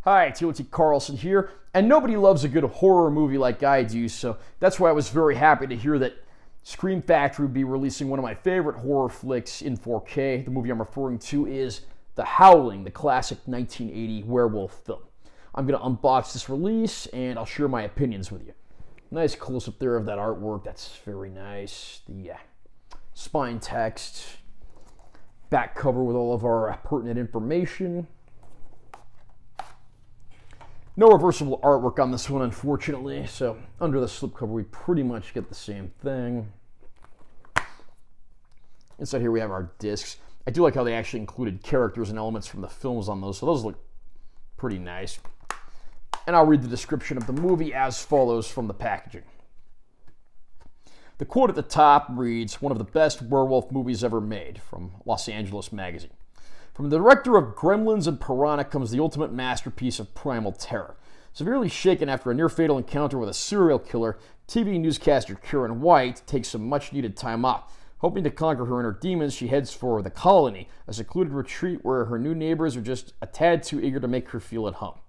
Hi, T.O.T. Carlson here, and nobody loves a good horror movie like I do, so that's why I was very happy to hear that Scream Factory would be releasing one of my favorite horror flicks in 4K. The movie I'm referring to is The Howling, the classic 1980 werewolf film. I'm going to unbox this release, and I'll share my opinions with you. Nice close-up there of that artwork. That's very nice. The spine text, back cover with all of our pertinent information. No reversible artwork on this one, unfortunately, so under the slipcover we pretty much get the same thing. Inside here we have our discs. I do like how they actually included characters and elements from the films on those, so those look pretty nice. And I'll read the description of the movie as follows from the packaging. The quote at the top reads, "One of the best werewolf movies ever made," from Los Angeles Magazine. From the director of Gremlins and Piranha comes the ultimate masterpiece of primal terror. Severely shaken after a near-fatal encounter with a serial killer, TV newscaster Karen White takes some much-needed time off. Hoping to conquer her inner demons, she heads for the Colony, a secluded retreat where her new neighbors are just a tad too eager to make her feel at home.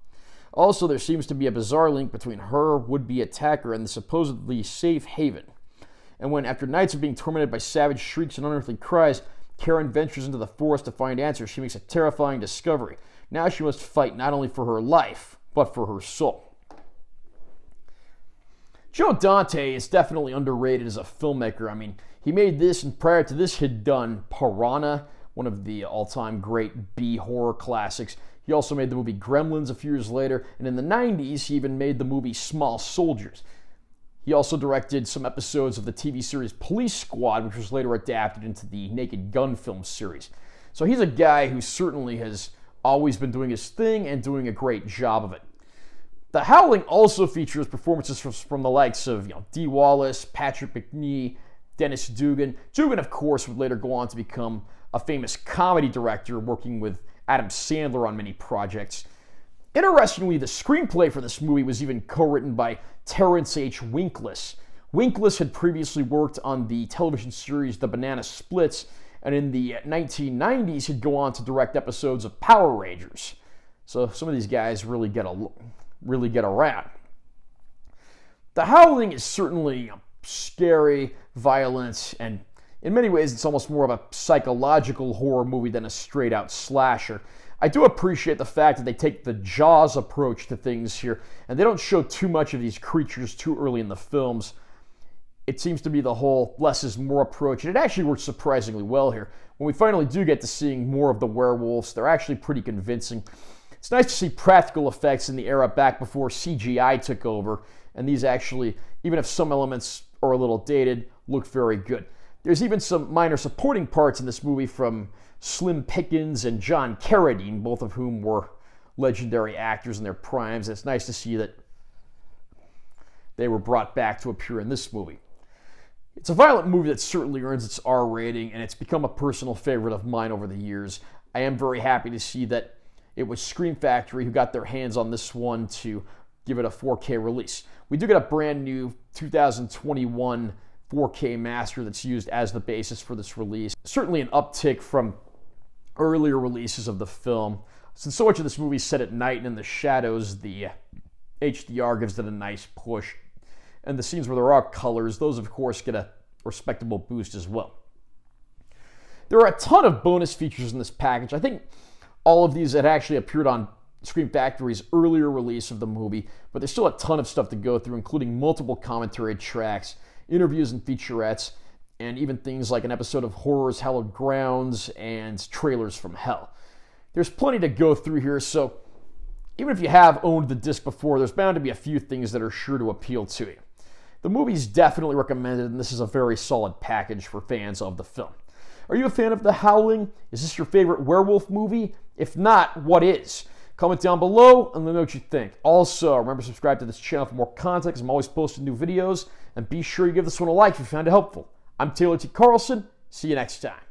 Also, there seems to be a bizarre link between her would-be attacker and the supposedly safe haven. And when, after nights of being tormented by savage shrieks and unearthly cries, Karen ventures into the forest to find answers, she makes a terrifying discovery. Now she must fight not only for her life, but for her soul. Joe Dante is definitely underrated as a filmmaker. I mean, he made this, and prior to this he'd done Piranha, one of the all-time great B-horror classics. He also made the movie Gremlins a few years later, and in the 90s he even made the movie Small Soldiers. He also directed some episodes of the TV series Police Squad, which was later adapted into the Naked Gun film series. So he's a guy who certainly has always been doing his thing and doing a great job of it. The Howling also features performances from the likes of Dee Wallace, Patrick Macnee, Dennis Dugan. Dugan, of course, would later go on to become a famous comedy director, working with Adam Sandler on many projects. Interestingly, the screenplay for this movie was even co-written by Terrence H. Winkless. Winkless had previously worked on the television series The Banana Splits, and in the 1990s he'd go on to direct episodes of Power Rangers. So some of these guys really get around. The Howling is certainly scary, violent, and in many ways it's almost more of a psychological horror movie than a straight-out slasher. I do appreciate the fact that they take the Jaws approach to things here, and they don't show too much of these creatures too early in the films. It seems to be the whole less is more approach, and it actually works surprisingly well here. When we finally do get to seeing more of the werewolves, they're actually pretty convincing. It's nice to see practical effects in the era back before CGI took over, and these actually, even if some elements are a little dated, look very good. There's even some minor supporting parts in this movie from Slim Pickens and John Carradine, both of whom were legendary actors in their primes. It's nice to see that they were brought back to appear in this movie. It's a violent movie that certainly earns its R rating, and it's become a personal favorite of mine over the years. I am very happy to see that it was Scream Factory who got their hands on this one to give it a 4K release. We do get a brand new 2021 4K master that's used as the basis for this release. Certainly an uptick from earlier releases of the film. Since so much of this movie is set at night and in the shadows, the HDR gives it a nice push. And the scenes where there are colors, those of course get a respectable boost as well. There are a ton of bonus features in this package. I think all of these had actually appeared on Scream Factory's earlier release of the movie, but there's still a ton of stuff to go through, including multiple commentary tracks, interviews and featurettes, and even things like an episode of Horror's Hallowed Grounds and trailers from hell. There's plenty to go through here, so even if you have owned the disc before, there's bound to be a few things that are sure to appeal to you. The movie's definitely recommended, and this is a very solid package for fans of the film. Are you a fan of The Howling? Is this your favorite werewolf movie? If not, what is? Comment down below and let me know what you think. Also, remember to subscribe to this channel for more content, because I'm always posting new videos, and be sure you give this one a like if you found it helpful. I'm T.O.T. Carlson. See you next time.